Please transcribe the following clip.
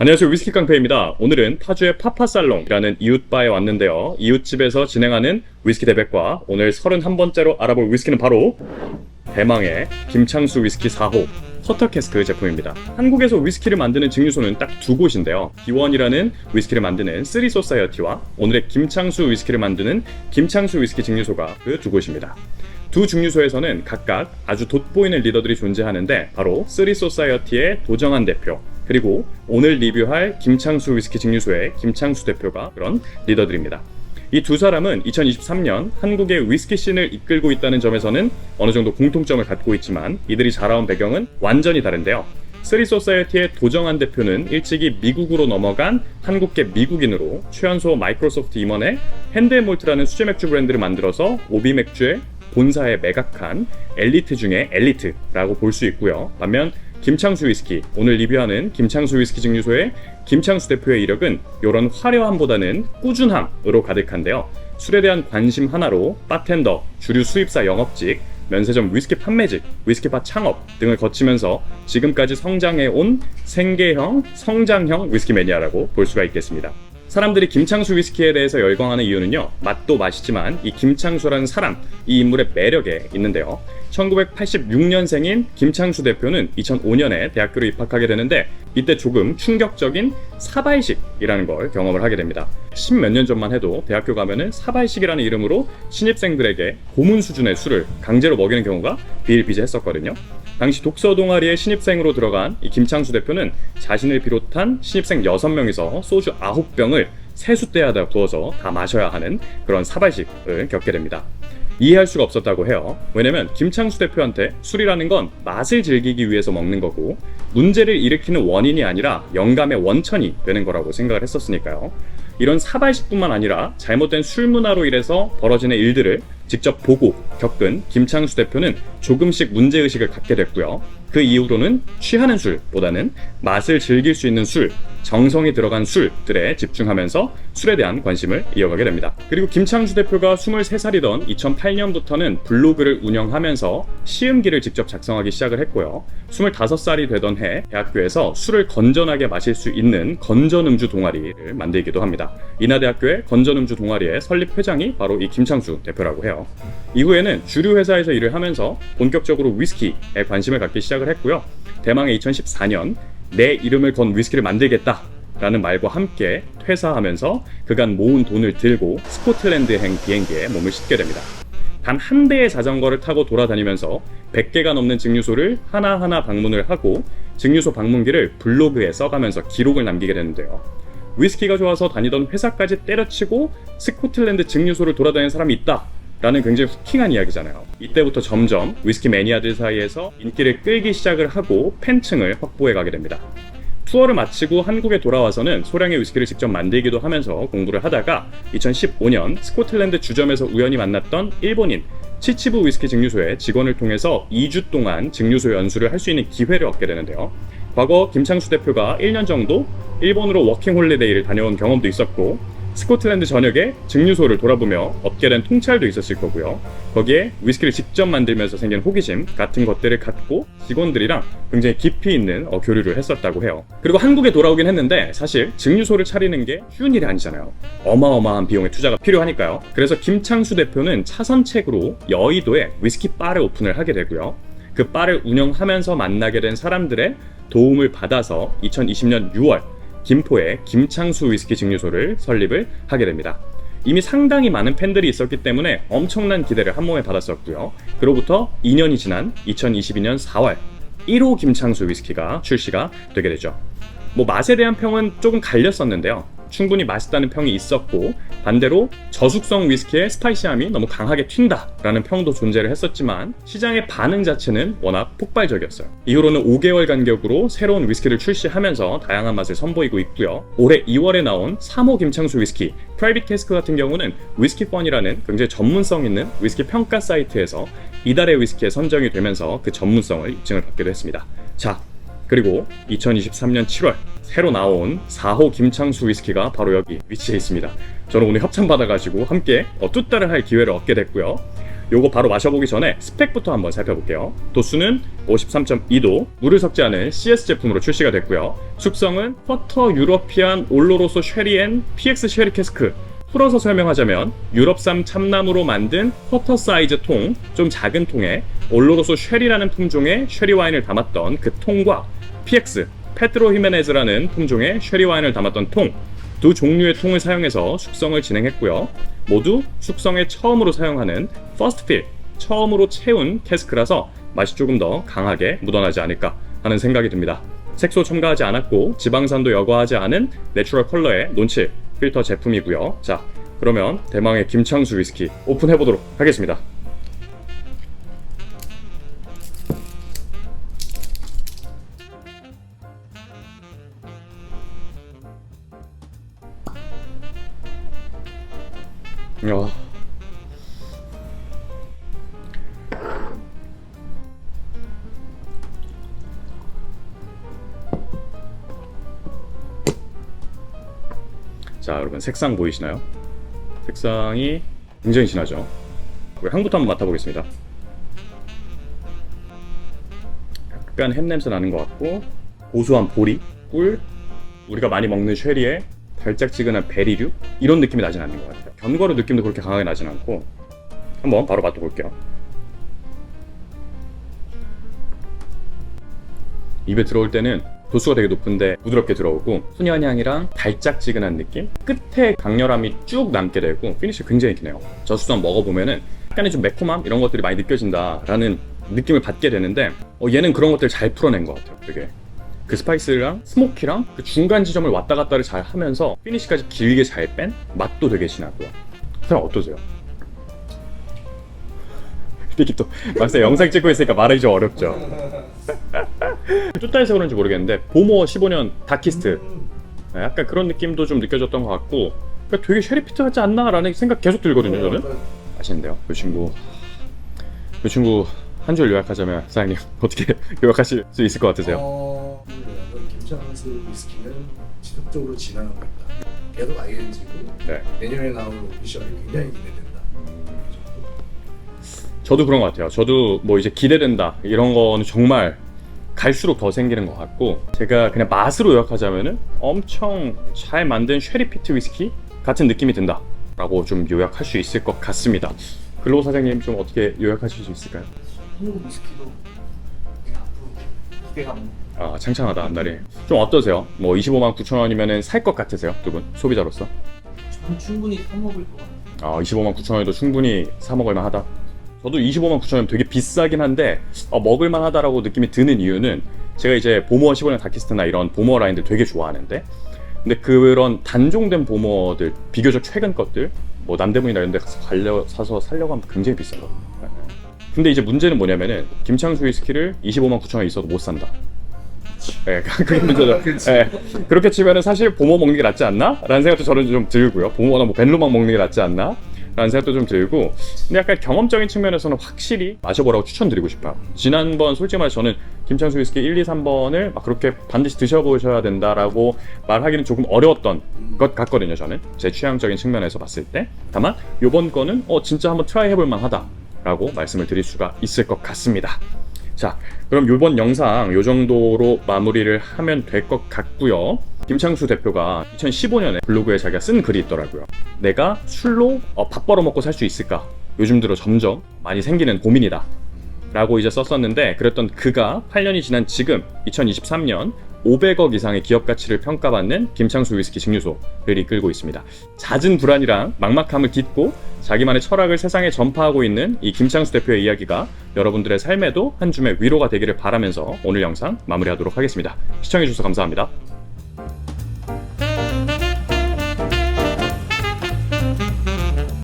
안녕하세요, 위스키 깡패입니다. 오늘은 파주의 파파살롱이라는 이웃바에 왔는데요. 이웃집에서 진행하는 위스키 대백과 오늘 31번째로 알아볼 위스키는 바로 대망의 김창수 위스키 4호 퍼터 캐스크 제품입니다. 한국에서 위스키를 만드는 증류소는 딱 두 곳인데요. D1이라는 위스키를 만드는 쓰리 소사이어티와 오늘의 김창수 위스키를 만드는 김창수 위스키 증류소가 그 두 곳입니다. 두 증류소에서는 각각 아주 돋보이는 리더들이 존재하는데 바로 쓰리 소사이어티의 도정한 대표, 그리고 오늘 리뷰할 김창수 위스키 증류소의 김창수 대표가 그런 리더들입니다. 이 두 사람은 2023년 한국의 위스키 씬을 이끌고 있다는 점에서는 어느 정도 공통점을 갖고 있지만 이들이 자라온 배경은 완전히 다른데요. 쓰리 소사이어티의 도정한 대표는 일찍이 미국으로 넘어간 한국계 미국인으로 최연소 마이크로소프트 임원의 핸델몰트라는 수제 맥주 브랜드를 만들어서 오비 맥주의 본사에 매각한 엘리트 중에 엘리트라고 볼 수 있고요. 반면 김창수 위스키, 오늘 리뷰하는 김창수 위스키 증류소의 김창수 대표의 이력은 이런 화려함보다는 꾸준함으로 가득한데요. 술에 대한 관심 하나로 바텐더, 주류 수입사 영업직, 면세점 위스키 판매직, 위스키바 창업 등을 거치면서 지금까지 성장해온 생계형, 성장형 위스키 매니아라고 볼 수가 있겠습니다. 사람들이 김창수 위스키에 대해서 열광하는 이유는요, 맛도 맛이지만 이 김창수라는 사람, 이 인물의 매력에 있는데요. 1986년생인 김창수 대표는 2005년에 대학교로 입학하게 되는데 이때 조금 충격적인 사발식이라는 걸 경험을 하게 됩니다. 10몇 년 전만 해도 대학교 가면은 사발식이라는 이름으로 신입생들에게 고문 수준의 술을 강제로 먹이는 경우가 비일비재했었거든요. 당시 독서 동아리에 신입생으로 들어간 이 김창수 대표는 자신을 비롯한 신입생 6명이서 소주 9병을 세숫대에다 부어서 다 마셔야 하는 그런 사발식을 겪게 됩니다. 이해할 수가 없었다고 해요. 왜냐면 김창수 대표한테 술이라는 건 맛을 즐기기 위해서 먹는 거고 문제를 일으키는 원인이 아니라 영감의 원천이 되는 거라고 생각을 했었으니까요. 이런 사발식뿐만 아니라 잘못된 술 문화로 인해서 벌어지는 일들을 직접 보고 겪은 김창수 대표는 조금씩 문제의식을 갖게 됐고요. 그 이후로는 취하는 술보다는 맛을 즐길 수 있는 술, 정성이 들어간 술들에 집중하면서 술에 대한 관심을 이어가게 됩니다. 그리고 김창수 대표가 23살이던 2008년부터는 블로그를 운영하면서 시음기를 직접 작성하기 시작을 했고요. 25살이 되던 해 대학교에서 술을 건전하게 마실 수 있는 건전음주 동아리를 만들기도 합니다. 인하대학교의 건전음주 동아리의 설립 회장이 바로 이 김창수 대표라고 해요. 이후에는 주류 회사에서 일을 하면서 본격적으로 위스키에 관심을 갖기 시작을 했고요. 대망의 2014년 내 이름을 건 위스키를 만들겠다 라는 말과 함께 퇴사하면서 그간 모은 돈을 들고 스코틀랜드행 비행기에 몸을 싣게 됩니다. 단 한 대의 자전거를 타고 돌아다니면서 100개가 넘는 증류소를 하나하나 방문을 하고 증류소 방문기를 블로그에 써가면서 기록을 남기게 되는데요. 위스키가 좋아서 다니던 회사까지 때려치고 스코틀랜드 증류소를 돌아다니는 사람이 있다 라는 굉장히 후킹한 이야기잖아요. 이때부터 점점 위스키 매니아들 사이에서 인기를 끌기 시작을 하고 팬층을 확보해 가게 됩니다. 투어를 마치고 한국에 돌아와서는 소량의 위스키를 직접 만들기도 하면서 공부를 하다가 2015년 스코틀랜드 주점에서 우연히 만났던 일본인 치치부 위스키 증류소의 직원을 통해서 2주 동안 증류소 연수를 할 수 있는 기회를 얻게 되는데요. 과거 김창수 대표가 1년 정도 일본으로 워킹 홀리데이를 다녀온 경험도 있었고 스코틀랜드 전역에 증류소를 돌아보며 얻게 된 통찰도 있었을 거고요. 거기에 위스키를 직접 만들면서 생긴 호기심 같은 것들을 갖고 직원들이랑 굉장히 깊이 있는 교류를 했었다고 해요. 그리고 한국에 돌아오긴 했는데 사실 증류소를 차리는 게 쉬운 일이 아니잖아요. 어마어마한 비용의 투자가 필요하니까요. 그래서 김창수 대표는 차선책으로 여의도에 위스키 바를 오픈을 하게 되고요. 그 바를 운영하면서 만나게 된 사람들의 도움을 받아서 2020년 6월 김포에 김창수 위스키 증류소를 설립을 하게 됩니다. 이미 상당히 많은 팬들이 있었기 때문에 엄청난 기대를 한몸에 받았었고요. 그로부터 2년이 지난 2022년 4월 1호 김창수 위스키가 출시가 되게 되죠. 맛에 대한 평은 조금 갈렸었는데요. 충분히 맛있다는 평이 있었고 반대로 저숙성 위스키의 스파이시함이 너무 강하게 튄다 라는 평도 존재를 했었지만 시장의 반응 자체는 워낙 폭발적이었어요. 이후로는 5개월 간격으로 새로운 위스키를 출시하면서 다양한 맛을 선보이고 있고요. 올해 2월에 나온 3호 김창수 위스키 프라이빗 캐스크 같은 경우는 위스키펀이라는 굉장히 전문성 있는 위스키 평가 사이트에서 이달의 위스키에 선정이 되면서 그 전문성을 입증을 받기도 했습니다. 자, 그리고 2023년 7월 새로 나온 4호 김창수 위스키가 바로 여기 위치해 있습니다. 저는 오늘 협찬 받아가지고 함께 뚜따를 할 기회를 얻게 됐고요. 요거 바로 마셔보기 전에 스펙부터 한번 살펴볼게요. 도수는 53.2도, 물을 섞지 않은 CS 제품으로 출시가 됐고요. 숙성은 쿼터 유러피안 올로로소 쉐리 앤 PX 쉐리 캐스크. 풀어서 설명하자면 유럽산 참나무로 만든 쿼터 사이즈 통, 좀 작은 통에 올로로소 쉐리라는 품종의 쉐리 와인을 담았던 그 통과 PX, 페드로 히메네즈라는 품종의 쉐리 와인을 담았던 통, 두 종류의 통을 사용해서 숙성을 진행했고요. 모두 숙성에 처음으로 사용하는 퍼스트 필, 처음으로 채운 캐스크라서 맛이 조금 더 강하게 묻어나지 않을까 하는 생각이 듭니다. 색소 첨가하지 않았고 지방산도 여과하지 않은 내추럴 컬러의 논칠 필터 제품이고요. 자, 그러면 대망의 김창수 위스키 오픈해보도록 하겠습니다. 야. 자, 여러분 색상 보이시나요? 색상이 굉장히 진하죠. 향부터 한번 맡아보겠습니다. 약간 햇냄새 나는 것 같고 고소한 보리, 꿀, 우리가 많이 먹는 쉐리의 달짝지근한 베리류? 이런 느낌이 나진 않는 것 같아요. 견과류 느낌도 그렇게 강하게 나진 않고 한번 바로 맡아볼게요. 입에 들어올 때는 도수가 되게 높은데 부드럽게 들어오고 훈연향이랑 달짝지근한 느낌? 끝에 강렬함이 쭉 남게 되고 피니쉬 굉장히 기네요. 저수산 먹어보면은 약간의 좀 매콤함? 이런 것들이 많이 느껴진다라는 느낌을 받게 되는데 얘는 그런 것들을 잘 풀어낸 것 같아요. 되게 그 스파이스랑 스모키랑 그 중간 지점을 왔다 갔다를 잘 하면서 피니쉬까지 길게 잘 뺀 맛도 되게 진하고요. 사람 어떠세요? 이렇게 또 막상 영상 찍고 있으니까 말하기 좀 어렵죠. 쭈따에서 그런지 모르겠는데 보모 15년 다키스트 약간 그런 느낌도 좀 느껴졌던 것 같고 그러니까 되게 쉐리피트 같지 않나? 라는 생각 계속 들거든요. 저는 아시는데요. 이 친구 한 줄 요약하자면 사장님 어떻게 요약하실 수 있을 것 같으세요? 김창수 위스키는 지속적으로 진행하고 있다. 계속 ING고 네. 내년에 나올 오피셜이 굉장히 기대된다. 저도 그런 것 같아요. 저도 뭐 이제 기대된다 이런 거는 정말 갈수록 더 생기는 것 같고 제가 그냥 맛으로 요약하자면은 엄청 잘 만든 쉐리피트 위스키 같은 느낌이 든다 라고 좀 요약할 수 있을 것 같습니다. 글로우 사장님 좀 어떻게 요약하실 수 있을까요? 한국 위스키도 앞으로 기대가 아, 창창하다 앞날이. 좀 어떠세요? 뭐 25만 9천 원이면은 살 것 같으세요? 두 분 소비자로서? 저는 충분히 사먹을 것 같아요. 25만 9천 원에도 충분히 사 먹을 만하다. 저도 25만 9천 원이면 되게 비싸긴 한데 먹을 만하다라고 느낌이 드는 이유는 제가 이제 보모어 15년 다키스트나 이런 보모어 라인들 되게 좋아하는데 근데 그런 단종된 보모어들 비교적 최근 것들 뭐 남대문이나 이런 데 가서 사서 살려고 하면 굉장히 비싸거든요. 근데 이제 문제는 뭐냐면은 김창수 위스키를 25만 9천 원 있어도 못 산다. 네, 그게 문제죠. 네, 그렇게 치면은 사실 보모 먹는 게 낫지 않나? 라는 생각도 저는 좀 들고요. 보모나 뭐 벤로망 먹는 게 낫지 않나? 라는 생각도 좀 들고 근데 약간 경험적인 측면에서는 확실히 마셔보라고 추천드리고 싶어요. 지난번 솔직히 말해서 저는 김창수 위스키 1, 2, 3번을 막 그렇게 반드시 드셔보셔야 된다라고 말하기는 조금 어려웠던 것 같거든요. 저는 제 취향적인 측면에서 봤을 때 다만 요번 거는 진짜 한번 트라이 해볼 만하다 라고 말씀을 드릴 수가 있을 것 같습니다. 자, 그럼 이번 영상 이 정도로 마무리를 하면 될 것 같고요. 김창수 대표가 2015년에 블로그에 자기가 쓴 글이 있더라고요. 내가 술로 밥 벌어먹고 살 수 있을까? 요즘 들어 점점 많이 생기는 고민이다 라고 이제 썼었는데 그랬던 그가 8년이 지난 지금 2023년 500억 이상의 기업 가치를 평가받는 김창수 위스키 증류소를 이끌고 있습니다. 잦은 불안이랑 막막함을 딛고 자기만의 철학을 세상에 전파하고 있는 이 김창수 대표의 이야기가 여러분들의 삶에도 한 줌의 위로가 되기를 바라면서 오늘 영상 마무리하도록 하겠습니다. 시청해주셔서 감사합니다.